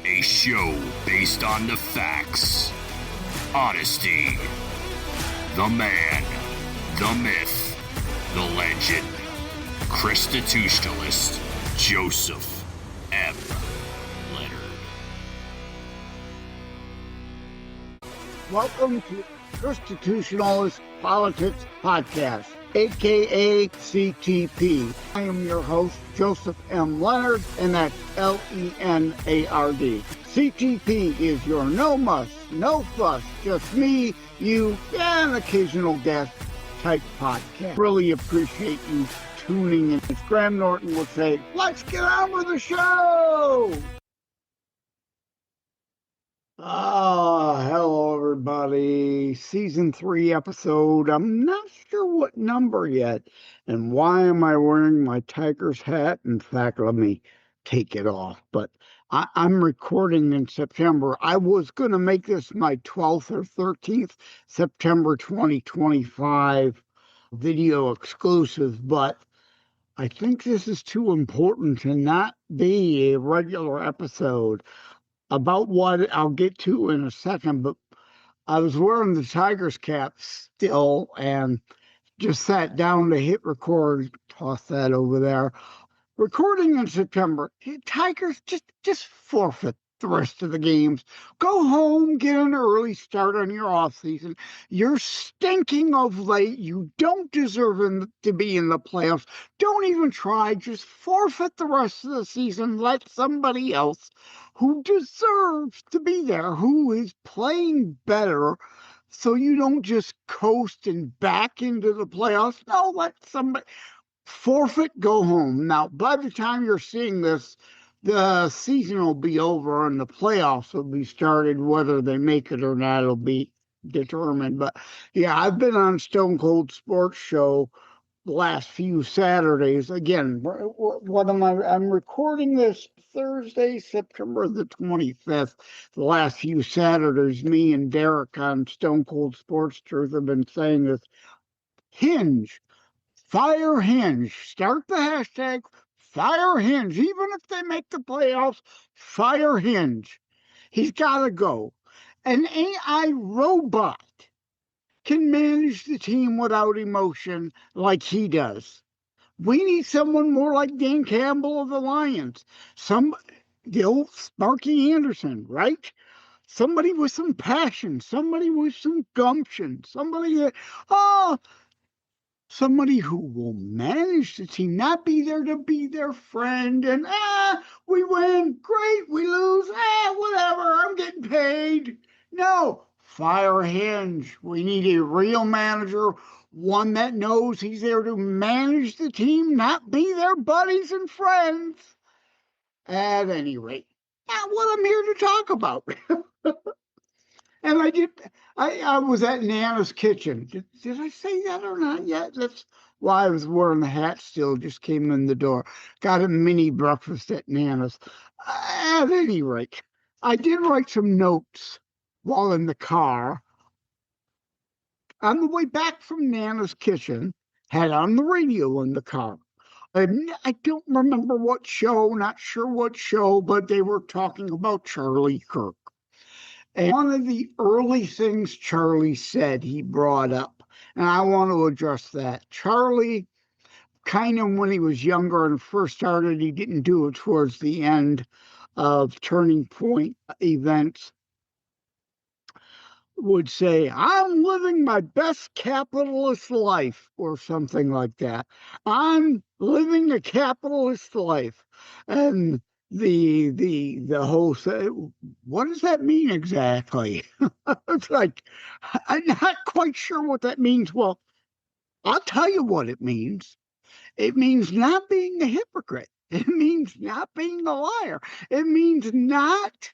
A show based on the facts, honesty, the man, the myth, the legend, Constitutionalist Joseph M. Leonard. Welcome to Constitutionalist Politics Podcast, aka CTP. I am your host, Joseph M. Leonard, and that's L-E-N-A-R-D. CTP is your no muss, no fuss, just me, you, and an occasional guest type podcast. Really appreciate you tuning in. As Graham Norton would say, let's get on with the show! Hello everybody. Season 3 episode. I'm not sure what number yet. And why am I wearing my Tigers hat? In fact, let me take it off. But I'm recording in September. I was going to make this my 12th or 13th September 2025 video exclusive, but I think this is too important to not be a regular episode. About what I'll get to in a second, but I was wearing the Tigers cap still and just sat down to hit record. Toss that over there. Recording in September. Tigers just forfeit the rest of the games. Go home, get an early start on your off season. You're stinking of late. You don't deserve to be in the playoffs. Don't even try. Just forfeit the rest of the season. Let somebody else who deserves to be there, who is playing better, so you don't just coast and back into the playoffs. No, let somebody forfeit, go home. Now, by the time you're seeing this, the season will be over and the playoffs will be started. Whether they make it or not will be determined. But yeah, I've been on Stone Cold Sports Show the last few Saturdays. Again, what am I? I'm recording this Thursday, September the 25th. The last few Saturdays, me and Derek on Stone Cold Sports Truth have been saying this. Hinge. Fire Hinge. Start the hashtag Fire Hinge. Even if they make the playoffs, fire Hinge. He's got to go. An AI robot can manage the team without emotion like he does. We need someone more like Dan Campbell of the Lions. The old Sparky Anderson, right? Somebody with some passion. Somebody with some gumption. Somebody who will manage the team, not be there to be their friend and, we win, great, we lose, whatever, I'm getting paid. No, fire Hinge. We need a real manager, one that knows he's there to manage the team, not be their buddies and friends. At any rate, not what I'm here to talk about. And I was at Nana's kitchen. Did I say that or not yet? That's why I was wearing the hat still, just came in the door. Got a mini breakfast at Nana's. At any rate, I did write some notes while in the car. On the way back from Nana's kitchen, had on the radio in the car. I don't remember what show, not sure what show, but they were talking about Charlie Kirk. And one of the early things Charlie said, he brought up, and I want to address that. Charlie, kind of when he was younger and first started, he didn't do it towards the end of Turning Point events, would say, I'm living my best capitalist life, or something like that. I'm living a capitalist life. And the host said, what does that mean exactly? It's like, I'm not quite sure what that means. Well, I'll tell you what it means. It means not being a hypocrite. It means not being a liar. It means not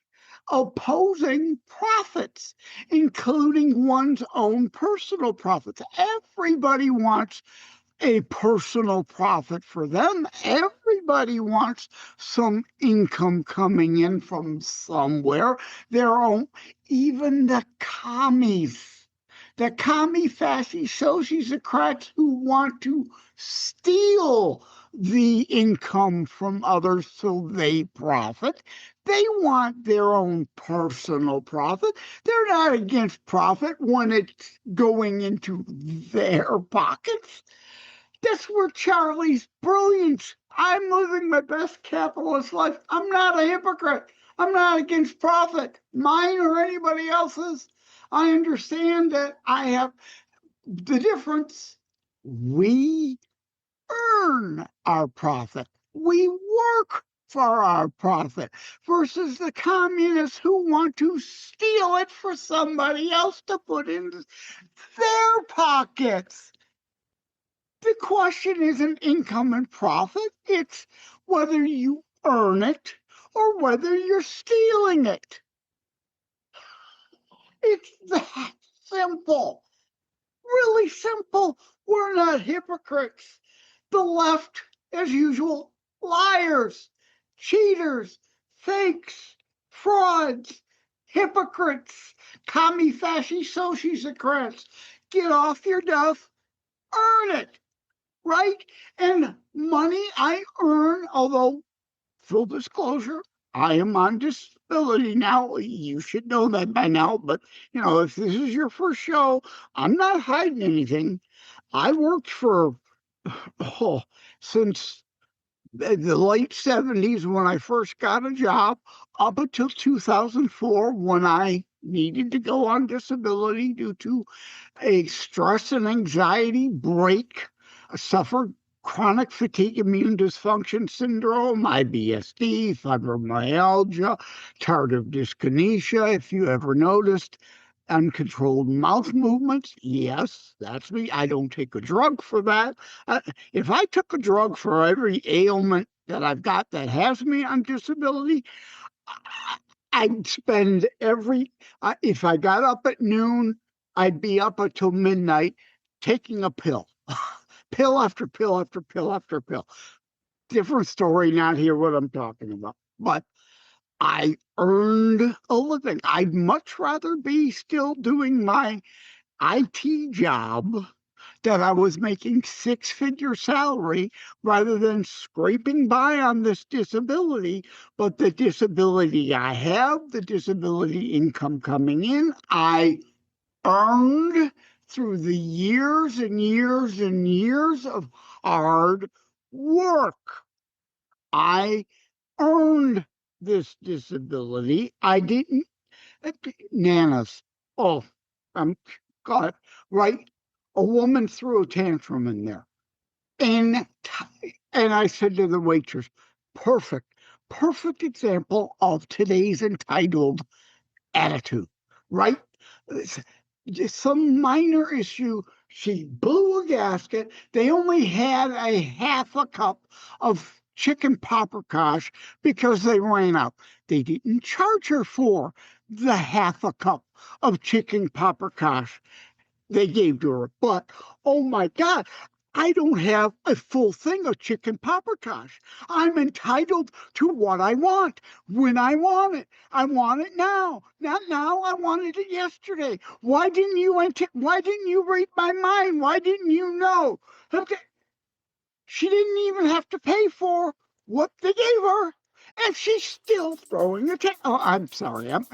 opposing profits, including one's own personal profits. Everybody wants a personal profit for them. Everybody wants some income coming in from somewhere. Their own, even the commies, the commie fascist sociocrats who want to steal the income from others so they profit. They want their own personal profit. They're not against profit when it's going into their pockets. That's where Charlie's brilliance. I'm living my best capitalist life. I'm not a hypocrite. I'm not against profit, mine or anybody else's. I understand that I have the difference. We earn our profit. We work for our profit versus the communists who want to steal it for somebody else to put in their pockets. The question isn't income and profit. It's whether you earn it or whether you're stealing it. It's that simple. Really simple. We're not hypocrites. The left, as usual, liars, cheaters, fakes, frauds, hypocrites, commie, fasci, sociocrats. Get off your duff, earn it, right? And money I earn, although, full disclosure, I am on disability now. You should know that by now, but if this is your first show, I'm not hiding anything. I worked for since the late 70s when I first got a job up until 2004 when I needed to go on disability due to a stress and anxiety break. I suffered chronic fatigue immune dysfunction syndrome, IBSD, fibromyalgia, tardive dyskinesia, if you ever noticed. Uncontrolled mouth movements. Yes, that's me. I don't take a drug for that. If I took a drug for every ailment that I've got that has me on disability, I'd spend if I got up at noon, I'd be up until midnight taking a pill. Pill after pill after pill after pill. Different story, not here what I'm talking about. But I earned a living. I'd much rather be still doing my IT job that I was making six-figure salary rather than scraping by on this disability. But the disability I have, the disability income coming in, I earned through the years and years and years of hard work. I earned this disability. I didn't. Nanas. Oh, I'm God, right? A woman threw a tantrum in there. And I said to the waitress, perfect example of today's entitled attitude, right? Just some minor issue. She blew a gasket. They only had a half a cup of chicken paprikash because they ran out. They didn't charge her for the half a cup of chicken paprikash they gave to her. But, oh my God, I don't have a full thing of chicken paprikash. I'm entitled to what I want when I want it. I want it now. Not now. I wanted it yesterday. Why didn't you read my mind? Why didn't you know? She didn't even have to pay for what they gave her. And she's still throwing a Oh, I'm sorry. I'm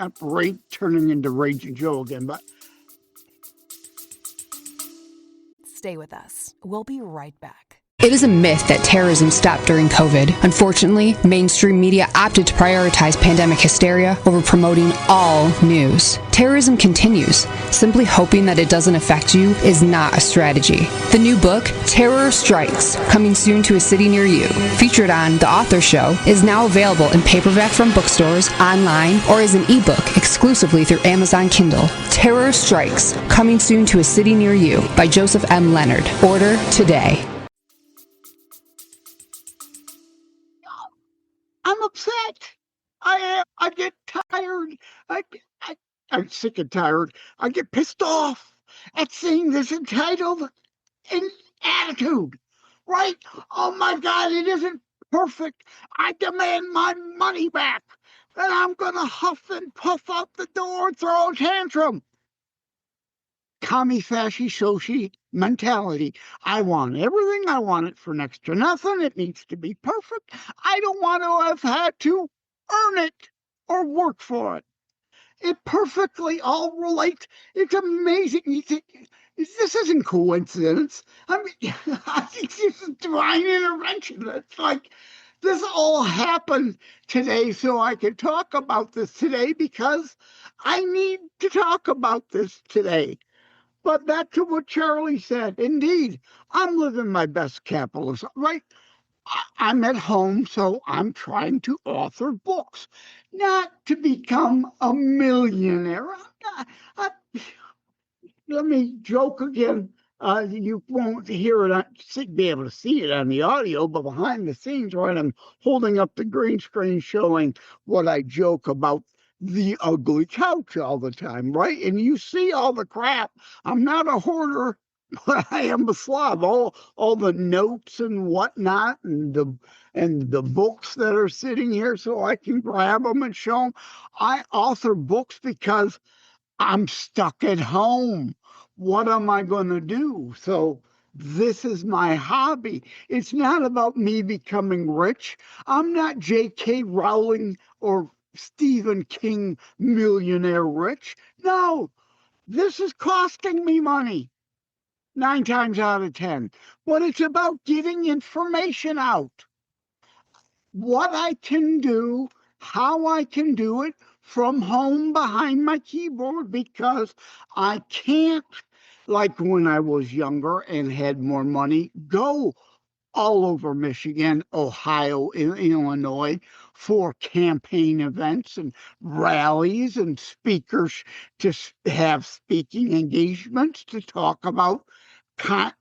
turning into Raging Joe again, but Stay with us. We'll be right back. It is a myth that terrorism stopped during COVID. Unfortunately, mainstream media opted to prioritize pandemic hysteria over promoting all news. Terrorism continues. Simply hoping that it doesn't affect you is not a strategy. The new book, Terror Strikes, coming soon to a city near you, featured on The Author Show, is now available in paperback from bookstores, online, or as an ebook exclusively through Amazon Kindle. Terror Strikes, coming soon to a city near you by Joseph M. Leonard. Order today. I'm upset. I get tired. I'm sick and tired. I get pissed off at seeing this entitled attitude, right? Oh my God, it isn't perfect. I demand my money back. And I'm going to huff and puff out the door and throw a tantrum. Commie, fasci, soci, mentality. I want everything. I want it for next to nothing. It needs to be perfect. I don't want to have had to earn it or work for it. It perfectly all relates. It's amazing. You think this isn't coincidence. I mean, I think this is divine intervention. It's like this all happened today so I could talk about this today because I need to talk about this today. But back to what Charlie said. Indeed, I'm living my best capitalism, right? I'm at home, so I'm trying to author books, not to become a millionaire. Let me joke again. You won't hear it, be able to see it on the audio, but behind the scenes, right, I'm holding up the green screen showing what I joke about the ugly couch all the time, right? And you see all the crap. I'm not a hoarder, but I am a slob. All the notes and whatnot, and the books that are sitting here, so I can grab them and show them. I author books because I'm stuck at home. What am I going to do? So this is my hobby. It's not about me becoming rich. I'm not J.K. Rowling or Stephen King millionaire rich. No, this is costing me money 9 times out of 10. But it's about getting information out. What I can do, how I can do it from home behind my keyboard, because I can't, like when I was younger and had more money, go all over Michigan, Ohio, Illinois for campaign events and rallies and speakers to have speaking engagements to talk about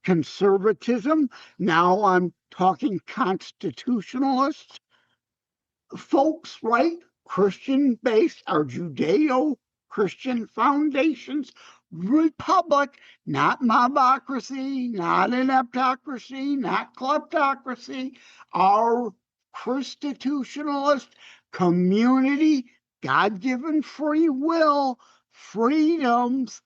conservatism. Now I'm talking constitutionalists folks, right? Christian based, our Judeo Christian foundations, republic, not mobocracy, not ineptocracy, not kleptocracy, our constitutionalist community, God given free will, freedoms,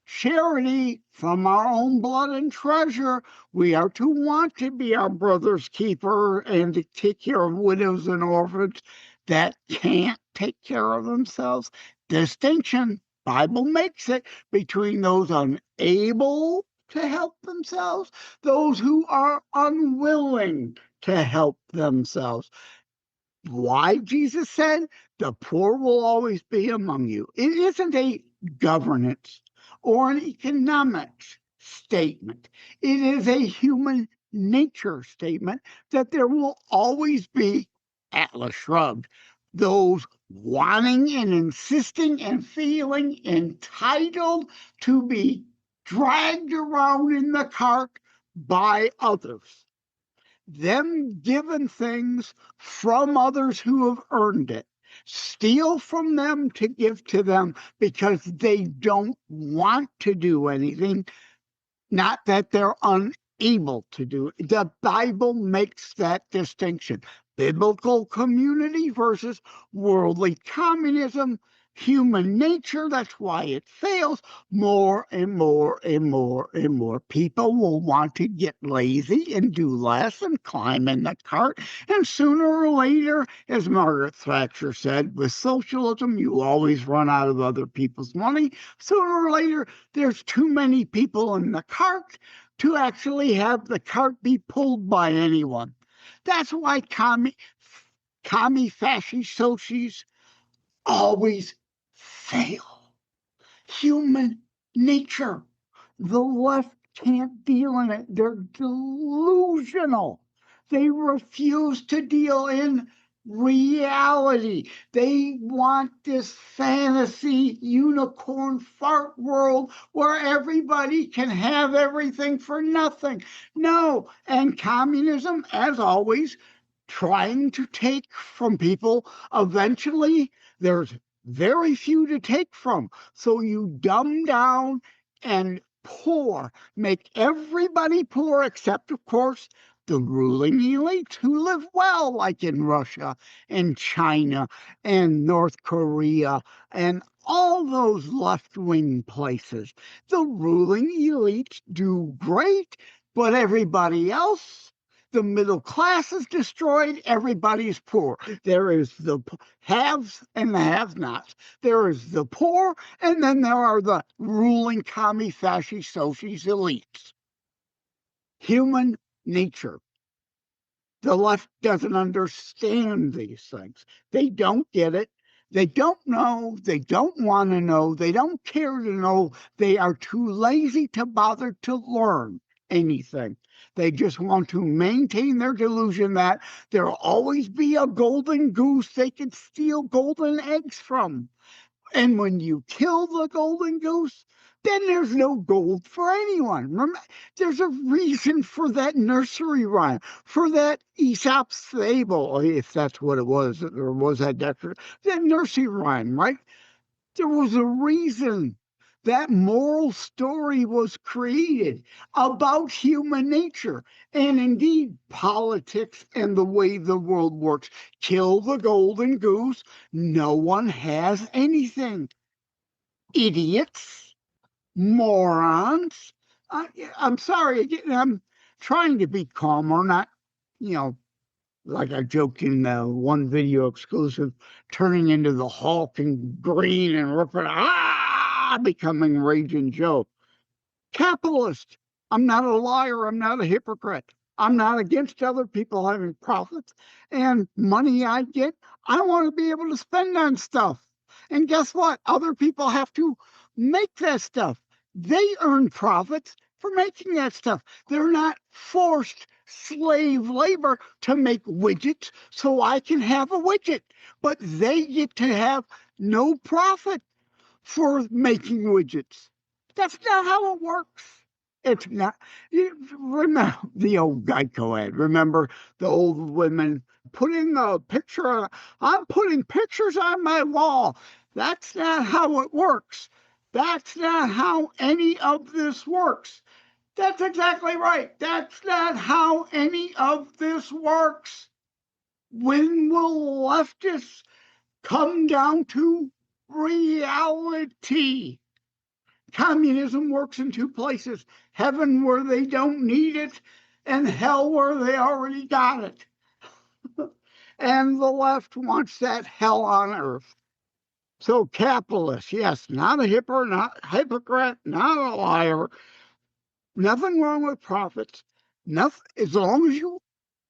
charity from our own blood and treasure. We are to want to be our brother's keeper and to take care of widows and orphans that can't take care of themselves. Distinction, Bible makes it, between those unable to help themselves, those who are unwilling to help themselves. Why Jesus said the poor will always be among you. It isn't a governance or an economics statement. It is a human nature statement that there will always be, Atlas shrugged, those wanting and insisting and feeling entitled to be dragged around in the cart by others, them given things from others who have earned it, steal from them to give to them because they don't want to do anything, not that they're unable to do it. The Bible makes that distinction. Biblical community versus worldly communism, human nature, that's why it fails. More and more and more and more people will want to get lazy and do less and climb in the cart. And sooner or later, as Margaret Thatcher said, with socialism, you always run out of other people's money. Sooner or later, there's too many people in the cart to actually have the cart be pulled by anyone. That's why commie, fasci, socies always fail. Human nature. The left can't deal in it. They're delusional. They refuse to deal in reality. They want this fantasy unicorn fart world where everybody can have everything for nothing. No, and communism, as always, trying to take from people. Eventually, there's very few to take from. So you dumb down and poor, make everybody poor, except, of course, the ruling elites who live well, like in Russia and China and North Korea and all those left-wing places. The ruling elites do great, but everybody else, the middle class is destroyed, everybody's poor. There is the haves and the have-nots. There is the poor, and then there are the ruling commie, fascist, socialist elites. Human nature. The left doesn't understand these things. They don't get it. They don't know. They don't want to know. They don't care to know. They are too lazy to bother to learn anything. They just want to maintain their delusion that there'll always be a golden goose they can steal golden eggs from. And when you kill the golden goose, then there's no gold for anyone. Remember, there's a reason for that nursery rhyme, for that Aesop's fable, if that's what it was, or was that nursery rhyme, right? There was a reason that moral story was created about human nature and indeed politics and the way the world works. Kill the golden goose, no one has anything. Idiots, morons. I'm sorry, I'm trying to be calmer, not, like I joked in one video exclusive, turning into the Hulk and green and ripping, becoming Raging Joe. Capitalist. I'm not a liar. I'm not a hypocrite. I'm not against other people having profits and money I get. I want to be able to spend on stuff. And guess what? Other people have to make that stuff. They earn profits for making that stuff. They're not forced slave labor to make widgets so I can have a widget, but they get to have no profit for making widgets. That's not how it works. It's not. Remember the old Geico ad. Remember the old women putting a picture. I'm putting pictures on my wall. That's not how it works. That's not how any of this works. That's exactly right. That's not how any of this works. When will leftists come down to reality? Communism works in two places: heaven where they don't need it, and hell where they already got it. And the left wants that hell on earth. So capitalist, yes, not a hypocrite, not a liar. Nothing wrong with profits. Nothing, as long as you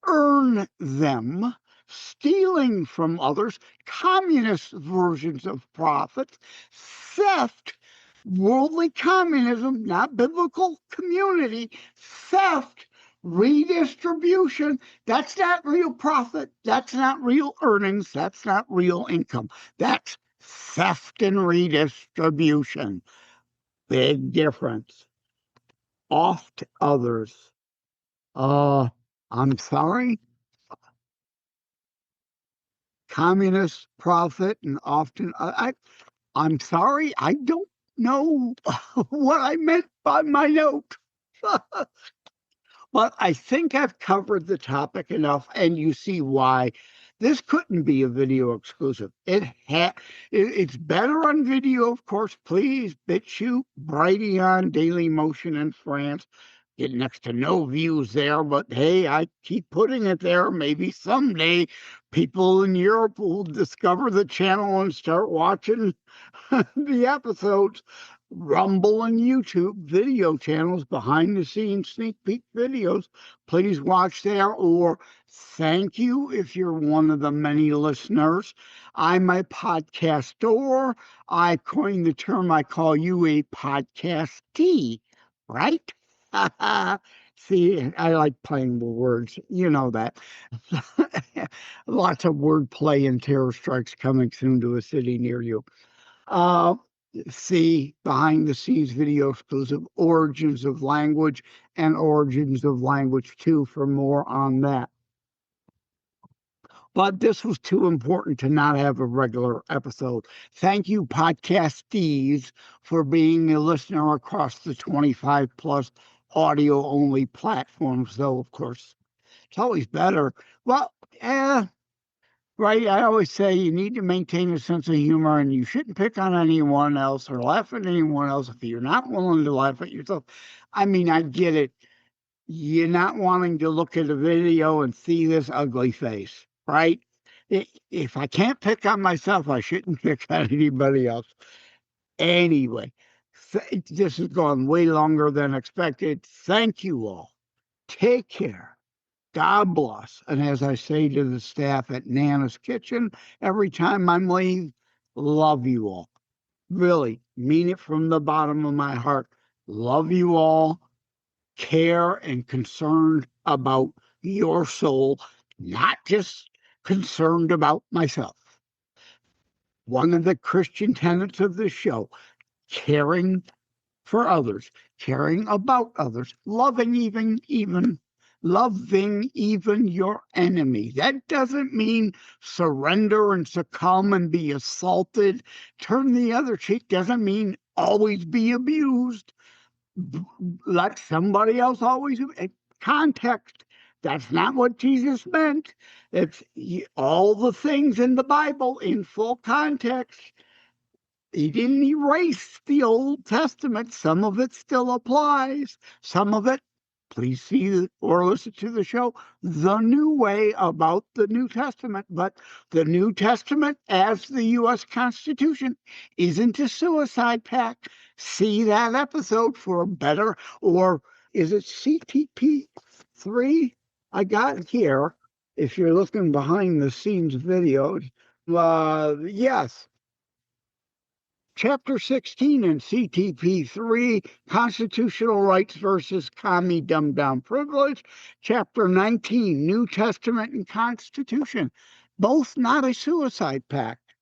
earn them. Stealing from others, communist versions of profits, theft, worldly communism, not biblical community, theft, redistribution. That's not real profit. That's not real earnings. That's not real income. That's theft and redistribution. Big difference. Off to others. I'm sorry. Communist profit and often I'm sorry, I don't know what I meant by my note. But I think I've covered the topic enough, and you see why this couldn't be a video exclusive. It's better on video, of course. Please, BitChute, Brighteon, Daily Motion in France. Get next to no views there, but hey, I keep putting it there. Maybe someday people in Europe will discover the channel and start watching the episodes. Rumble and YouTube video channels, behind the scenes sneak peek videos. Please watch there, or thank you if you're one of the many listeners. I'm a podcaster. I coined the term, I call you a podcastee, right? See, I like playing with words. You know that. Lots of wordplay and terror strikes coming soon to a city near you. See behind the scenes video exclusive Origins of Language and Origins of Language 2 for more on that. But this was too important to not have a regular episode. Thank you, podcastees, for being a listener across the 25 plus audio only platforms, though, of course. It's always better. Well, right. I always say you need to maintain a sense of humor, and you shouldn't pick on anyone else or laugh at anyone else if you're not willing to laugh at yourself. I mean, I get it. You're not wanting to look at a video and see this ugly face, right? If I can't pick on myself, I shouldn't pick on anybody else. Anyway, this has gone way longer than expected. Thank you all. Take care. God bless. And as I say to the staff at Nana's Kitchen every time I'm leaving, love you all. Really, mean it from the bottom of my heart. Love you all. Care and concerned about your soul, not just concerned about myself. One of the Christian tenets of this show, caring for others, caring about others, loving even your enemy. That doesn't mean surrender and succumb and be assaulted. Turn the other cheek doesn't mean always be abused. Let somebody else always. Context. That's not what Jesus meant. It's all the things in the Bible in full context. He didn't erase the Old Testament. Some of it still applies. Some of it, please see or listen to the show, The New Way about the New Testament. But the New Testament, as the U.S. Constitution, isn't a suicide pact. See that episode for a better, or is it CTP 3? I got it here. If you're looking behind the scenes videos, yes. Chapter 16 in CTP 3, Constitutional Rights versus Commie Dumbed Down Privilege. Chapter 19, New Testament and Constitution. Both not a suicide pact.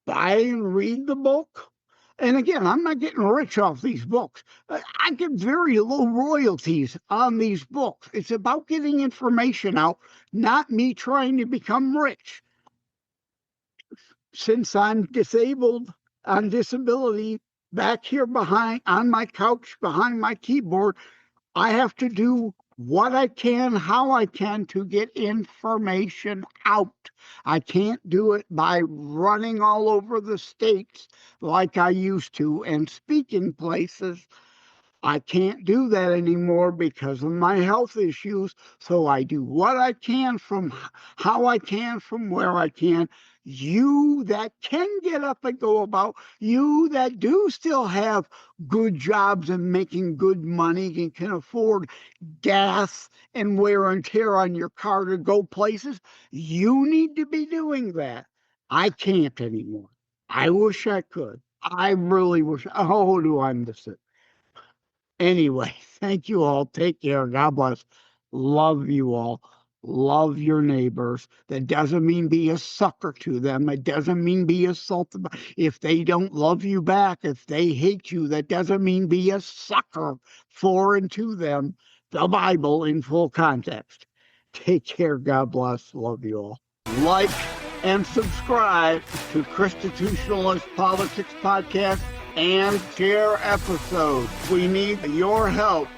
Buy and read the book. And again, I'm not getting rich off these books. I get very low royalties on these books. It's about getting information out, not me trying to become rich. Since I'm disabled, on disability, back here behind on my couch behind my keyboard, I have to do what I can, how I can to get information out. I can't do it by running all over the states like I used to and speaking places. I can't do that anymore because of my health issues. So I do what I can from how I can from where I can. You that can get up and go about, you that do still have good jobs and making good money and can afford gas and wear and tear on your car to go places, you need to be doing that. I can't anymore. I wish I could. I really wish. Oh, do I miss it? Anyway, thank you all. Take care. God bless. Love you all. Love your neighbors. That doesn't mean be a sucker to them. It doesn't mean be assaulted. If they don't love you back, if they hate you, that doesn't mean be a sucker for and to them. The Bible in full context. Take care. God bless. Love you all. Like and subscribe to Constitutionalist Politics Podcast and share episodes. We need your help.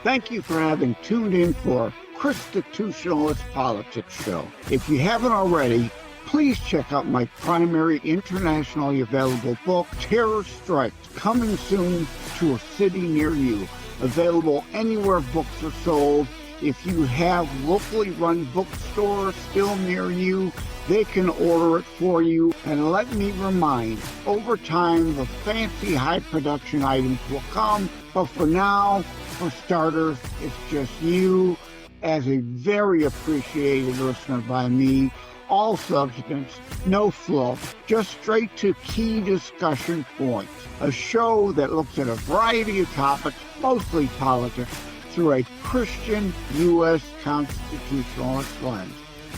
Thank you for having tuned in for Constitutionalist Politics Show. If you haven't already, please check out my primary internationally available book, Terror Strikes, coming soon to a city near you. Available anywhere books are sold. If you have locally run bookstores still near you, they can order it for you. And let me remind, over time, the fancy high production items will come. But for now, for starters, it's just you as a very appreciated listener by me. All substance, no fluff, just straight to key discussion points. A show that looks at a variety of topics, mostly politics, through a Christian U.S. constitutionalist lens.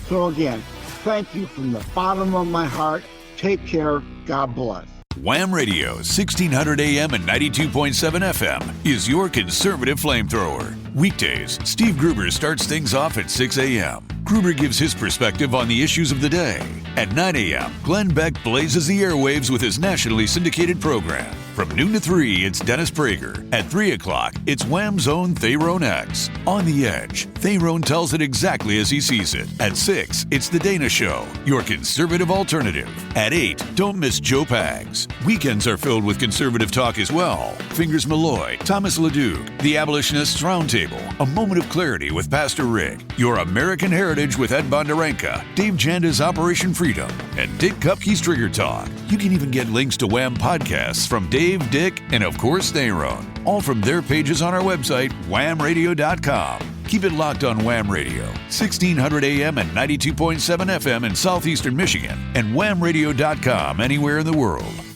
So again, thank you from the bottom of my heart. Take care. God bless. Wham Radio, 1600 AM and 92.7 FM is your conservative flamethrower. Weekdays, Steve Gruber starts things off at 6 a.m. Gruber gives his perspective on the issues of the day. At 9 a.m., Glenn Beck blazes the airwaves with his nationally syndicated program. From noon to 3, it's Dennis Prager. At 3 o'clock, it's Wham's own Thayrone X. On the Edge, Thayrone tells it exactly as he sees it. At 6, it's The Dana Show, your conservative alternative. At 8, don't miss Joe Pags. Weekends are filled with conservative talk as well. Fingers Malloy, Thomas LeDuc, The Abolitionists Roundtable, A Moment of Clarity with Pastor Rick, Your American Heritage with Ed Bondarenka, Dave Janda's Operation Freedom, and Dick Kupke's Trigger Talk. You can even get links to Wham podcasts from Dave, Dick, and of course Thayrone, all from their pages on our website, whamradio.com. Keep it locked on Wham Radio, 1600 AM and 92.7 FM in southeastern Michigan, and whamradio.com anywhere in the world.